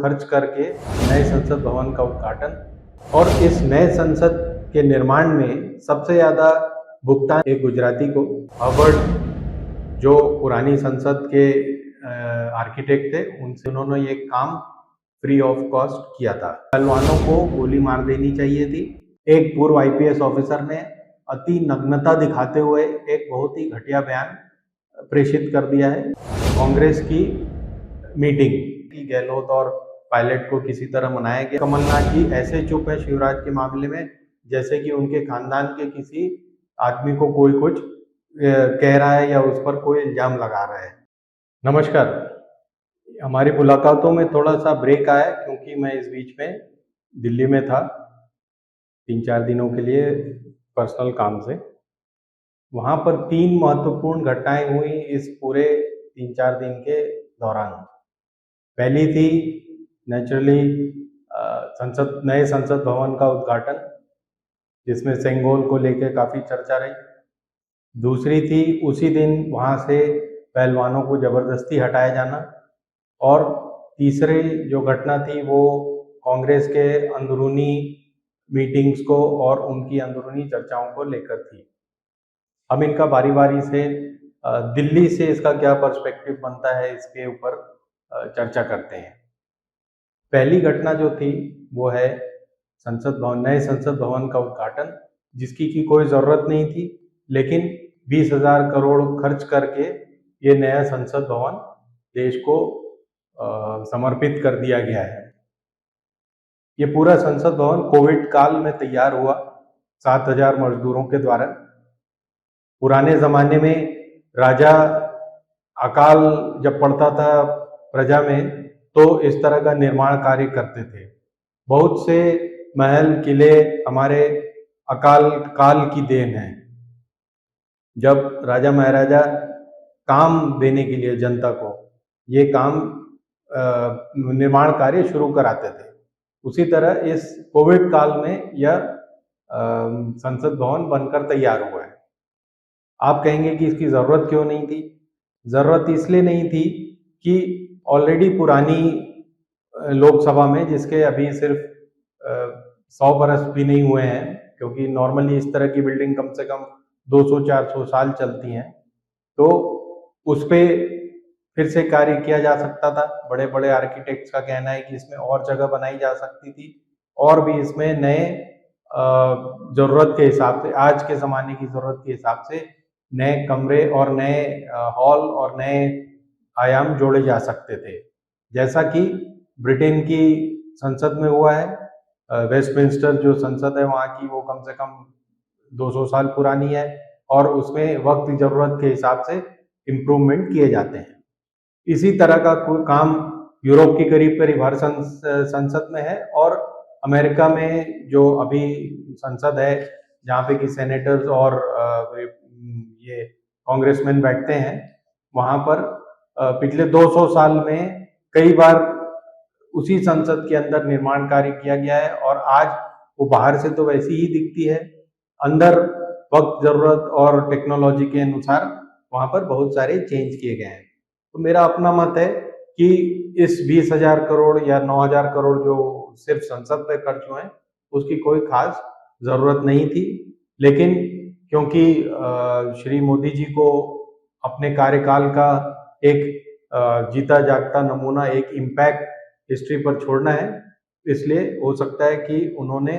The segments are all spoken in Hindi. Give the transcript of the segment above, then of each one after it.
खर्च करके नए संसद भवन का उद्घाटन। और इस नए संसद के निर्माण में सबसे ज़्यादा भुगतान एक गुजराती को, हर्बर्ट जो पुरानी संसद के आर्किटेक्ट थे, उनसे उन्होंने ये काम फ्री ऑफ कॉस्ट किया था। पहलवानों को गोली मार देनी चाहिए थी। एक पूर्व आईपीएस ऑफिसर ने अति नग्नता दिखाते हुए एक बहुत ही घटिया बयान प्रेषित कर दिया है। कांग्रेस की मीटिंग की गहलोत और पायलट को किसी तरह मनाया गया। कमलनाथ जी ऐसे चुप है शिवराज के मामले में जैसे कि उनके खानदान के किसी आदमी को कोई कुछ कह रहा है या उस पर कोई इल्जाम लगा रहा है। नमस्कार, हमारी मुलाकातों में थोड़ा सा ब्रेक आया क्योंकि मैं इस बीच में दिल्ली में था 3-4 दिनों के लिए पर्सनल काम से। वहाँ पर 3 महत्वपूर्ण घटनाएं हुई इस पूरे 3-4 दिन के दौरान। पहली थी नेचुरली नए संसद भवन का उद्घाटन, जिसमें सेंगोल को लेकर काफ़ी चर्चा रही। दूसरी थी उसी दिन वहाँ से पहलवानों को ज़बरदस्ती हटाया जाना। और तीसरी जो घटना थी वो कांग्रेस के अंदरूनी मीटिंग्स को और उनकी अंदरूनी चर्चाओं को लेकर थी। हम इनका बारी बारी से दिल्ली से इसका क्या पर्सपेक्टिव बनता है इसके ऊपर चर्चा करते हैं। पहली घटना जो थी वो है नए संसद भवन का उद्घाटन, जिसकी की कोई ज़रूरत नहीं थी, लेकिन 20,000 करोड़ खर्च करके ये नया संसद भवन देश को समर्पित कर दिया गया है। ये पूरा संसद भवन कोविड काल में तैयार हुआ 7,000 मजदूरों के द्वारा। पुराने ज़माने में राजा अकाल जब पड़ता था प्रजा में तो इस तरह का निर्माण कार्य करते थे। बहुत से महल किले हमारे अकाल काल की देन है। जब राजा महाराजा काम देने के लिए जनता को ये काम निर्माण कार्य शुरू कराते थे, उसी तरह इस कोविड काल में यह संसद भवन बनकर तैयार हुआ है। आप कहेंगे कि इसकी ज़रूरत क्यों नहीं थी? ज़रूरत इसलिए नहीं थी कि ऑलरेडी पुरानी लोकसभा में, जिसके अभी सिर्फ 100 बरस भी नहीं हुए हैं, क्योंकि नॉर्मली इस तरह की बिल्डिंग कम से कम 200-400 साल चलती हैं, तो उस पर फिर से कार्य किया जा सकता था। बड़े बड़े आर्किटेक्ट्स का कहना है कि इसमें और जगह बनाई जा सकती थी और भी इसमें नए ज़रूरत के हिसाब से, आज के ज़माने की ज़रूरत के हिसाब से नए कमरे और नए हॉल और नए आयाम जोड़े जा सकते थे, जैसा कि ब्रिटेन की संसद में हुआ है। वेस्टमिंस्टर जो संसद है वहाँ की, वो कम से कम 200 साल पुरानी है और उसमें वक्त की ज़रूरत के हिसाब से इम्प्रूवमेंट किए जाते हैं। इसी तरह का काम यूरोप की करीब हर संसद में है। और अमेरिका में जो अभी संसद है, जहाँ पे कि सेनेटर्स और ये कांग्रेसमैन बैठते हैं, वहाँ पर पिछले 200 साल में कई बार उसी संसद के अंदर निर्माण कार्य किया गया है और आज वो बाहर से तो वैसी ही दिखती है, अंदर वक्त ज़रूरत और टेक्नोलॉजी के अनुसार वहाँ पर बहुत सारे चेंज किए गए हैं। तो मेरा अपना मत है कि इस 20,000 करोड़ या 9,000 करोड़ जो सिर्फ संसद पे खर्च हुए हैं, उसकी कोई खास ज़रूरत नहीं थी। लेकिन क्योंकि श्री मोदी जी को अपने कार्यकाल का एक जीता जागता नमूना, एक इम्पैक्ट हिस्ट्री पर छोड़ना है, इसलिए हो सकता है कि उन्होंने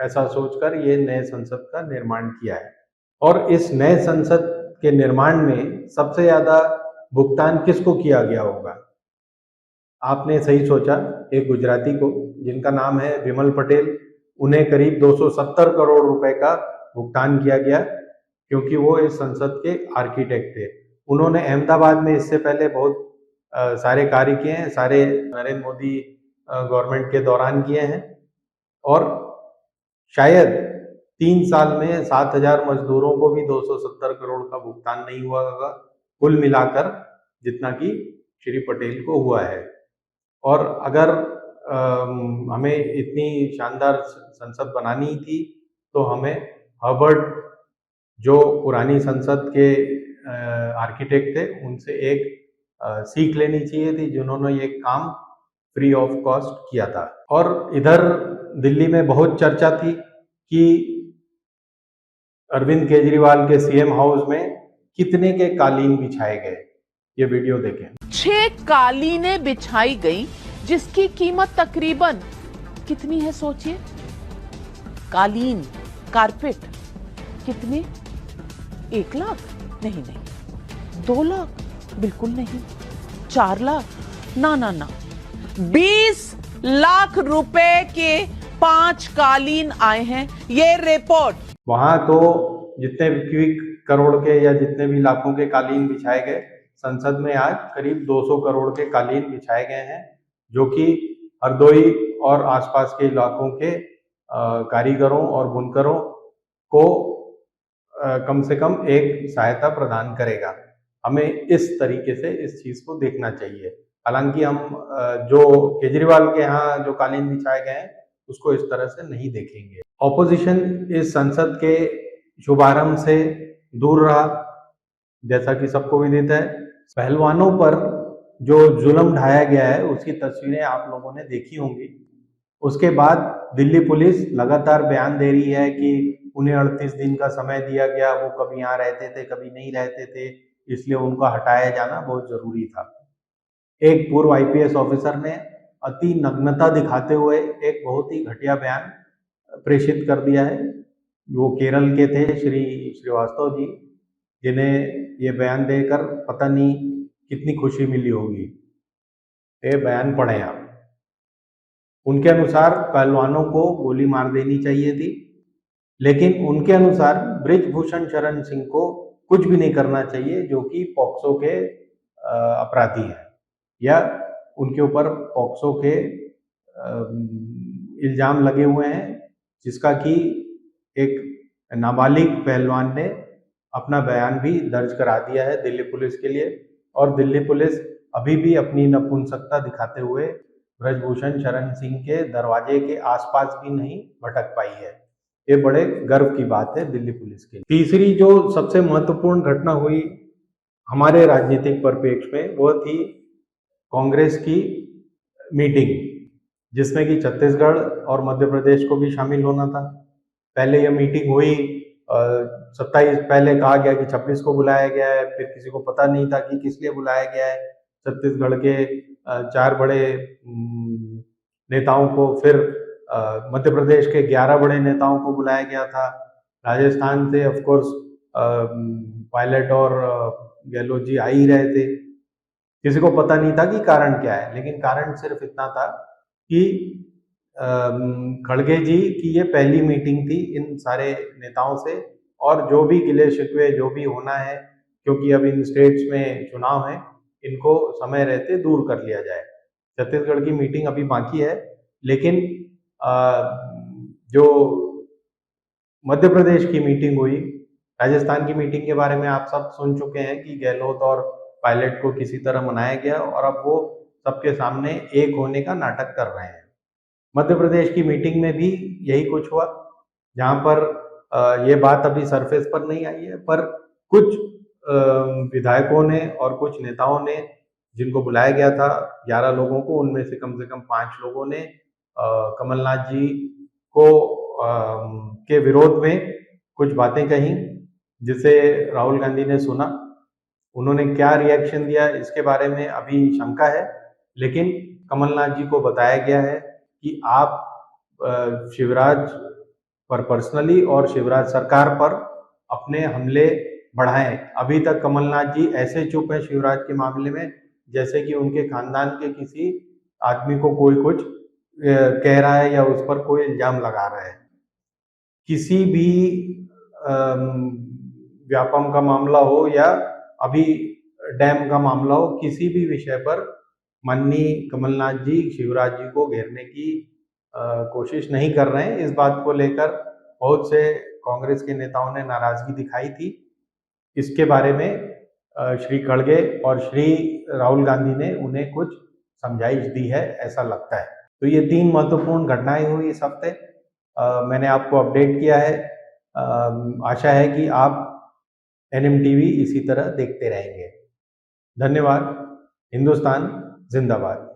ऐसा सोचकर ये नए संसद का निर्माण किया है। और इस नए संसद के निर्माण में सबसे ज़्यादा भुगतान किसको किया गया होगा? आपने सही सोचा, एक गुजराती को, जिनका नाम है विमल पटेल। उन्हें करीब 270 करोड़ रुपए का भुगतान किया गया, क्योंकि वो इस संसद के आर्किटेक्ट थे। उन्होंने अहमदाबाद में इससे पहले बहुत सारे कार्य किए हैं, सारे नरेंद्र मोदी गवर्नमेंट के दौरान किए हैं। और शायद 3 साल में 7,000 मजदूरों को भी 270 करोड़ का भुगतान नहीं हुआ होगा, कुल मिलाकर जितना कि श्री पटेल को हुआ है। और अगर हमें इतनी शानदार संसद बनानी थी तो हमें हर्बर्ट जो पुरानी संसद के आर्किटेक्ट थे, उनसे एक सीख लेनी चाहिए थी, जिन्होंने ये काम फ्री ऑफ कॉस्ट किया था। और इधर दिल्ली में बहुत चर्चा थी कि अरविंद केजरीवाल के सीएम हाउस में कितने के कालीन बिछाए गए। ये वीडियो देखें। 6 कालीनें बिछाई गई, जिसकी कीमत तकरीबन कितनी है सोचिए। कालीन, कारपेट कितने? 1 लाख? नहीं, 2 लाख? बिल्कुल नहीं। 4 लाख? ना, 20 लाख रुपए के 5 कालीन आए हैं। ये रिपोर्ट। वहां तो जितने भी करोड़ के या जितने भी लाखों के कालीन बिछाए गए, संसद में आज करीब 200 करोड़ के कालीन बिछाए गए हैं, जो कि हरदोई और आसपास के इलाकों के कारीगरों और बुनकरों को कम से कम एक सहायता प्रदान करेगा। हमें इस तरीके से इस चीज को देखना चाहिए। हालांकि हम जो केजरीवाल के यहाँ जो कालीन बिछाए गए हैं उसको इस तरह से नहीं देखेंगे। ऑपोजिशन इस संसद के शुभारंभ से दूर रहा, जैसा कि सबको विदित है। पहलवानों पर जो जुल्म ढाया गया है उसकी तस्वीरें आप लोगों ने देखी होंगी। उसके बाद दिल्ली पुलिस लगातार बयान दे रही है कि उन्हें 38 दिन का समय दिया गया, वो कभी यहाँ रहते थे कभी नहीं रहते थे, इसलिए उनका हटाया जाना बहुत जरूरी था। एक पूर्व आईपीएस ऑफिसर ने अति नग्नता दिखाते हुए एक बहुत ही घटिया बयान प्रेषित कर दिया है। वो केरल के थे श्री श्रीवास्तव जी, जिन्हें ये बयान देकर पता नहीं कितनी खुशी मिली होगी। ये बयान पढ़ें आप। उनके अनुसार पहलवानों को गोली मार देनी चाहिए थी, लेकिन उनके अनुसार बृजभूषण शरण सिंह को कुछ भी नहीं करना चाहिए, जो कि पॉक्सो के अपराधी हैं या उनके ऊपर पॉक्सो के इल्जाम लगे हुए हैं, जिसका कि एक नाबालिग पहलवान ने अपना बयान भी दर्ज करा दिया है दिल्ली पुलिस के लिए। और दिल्ली पुलिस अभी भी अपनी नपुंसकता दिखाते हुए ब्रजभूषण शरण सिंह के दरवाजे के आसपास भी नहीं भटक पाई है। ये बड़े गर्व की बात है दिल्ली पुलिस के लिए। तीसरी जो सबसे महत्वपूर्ण घटना हुई हमारे राजनीतिक परिप्रेक्ष्य में, वो थी कांग्रेस की मीटिंग, जिसमें कि छत्तीसगढ़ और मध्य प्रदेश को भी शामिल होना था। पहले यह मीटिंग हुई 27, पहले कहा गया कि 26 को बुलाया गया है, फिर किसी को पता नहीं था कि किस लिए बुलाया गया है। छत्तीसगढ़ के 4 बड़े नेताओं को, फिर मध्य प्रदेश के 11 बड़े नेताओं को बुलाया गया था। राजस्थान से ऑफ कोर्स पायलट और गहलोत जी आ ही रहे थे। किसी को पता नहीं था कि कारण क्या है, लेकिन कारण सिर्फ इतना था कि खड़गे जी की ये पहली मीटिंग थी इन सारे नेताओं से, और जो भी गिले शिकवे जो भी होना है, क्योंकि अब इन स्टेट्स में चुनाव है, इनको समय रहते दूर कर लिया जाए। छत्तीसगढ़ की मीटिंग अभी बाकी है, लेकिन जो मध्य प्रदेश की मीटिंग हुई, राजस्थान की मीटिंग के बारे में आप सब सुन चुके हैं कि गहलोत और पायलट को किसी तरह मनाया गया, और अब वो सबके सामने एक होने का नाटक कर रहे हैं। मध्य प्रदेश की मीटिंग में भी यही कुछ हुआ, जहां पर ये बात अभी सरफेस पर नहीं आई है, पर कुछ विधायकों ने और कुछ नेताओं ने, जिनको बुलाया गया था 11 लोगों को, उनमें से कम 5 लोगों ने कमलनाथ जी को के विरोध में कुछ बातें कही, जिसे राहुल गांधी ने सुना। उन्होंने क्या रिएक्शन दिया इसके बारे में अभी शंका है, लेकिन कमलनाथ जी को बताया गया है कि आप शिवराज पर पर्सनली और शिवराज सरकार पर अपने हमले बढ़ाएं। अभी तक कमलनाथ जी ऐसे चुप है शिवराज के मामले में, जैसे कि उनके खानदान के किसी आदमी को कोई कुछ कह रहा है या उस पर कोई इल्जाम लगा रहा है। किसी भी व्यापम का मामला हो या अभी डैम का मामला हो, किसी भी विषय पर माननीय कमलनाथ जी शिवराज जी को घेरने की कोशिश नहीं कर रहे हैं। इस बात को लेकर बहुत से कांग्रेस के नेताओं ने नाराजगी दिखाई थी। इसके बारे में श्री खड़गे और श्री राहुल गांधी ने उन्हें कुछ समझाइश दी है, ऐसा लगता है। तो ये 3 महत्वपूर्ण घटनाएं हुई इस हफ्ते। मैंने आपको अपडेट किया है। आशा है कि आप NMTV इसी तरह देखते रहेंगे। धन्यवाद। हिंदुस्तान जिंदाबाद।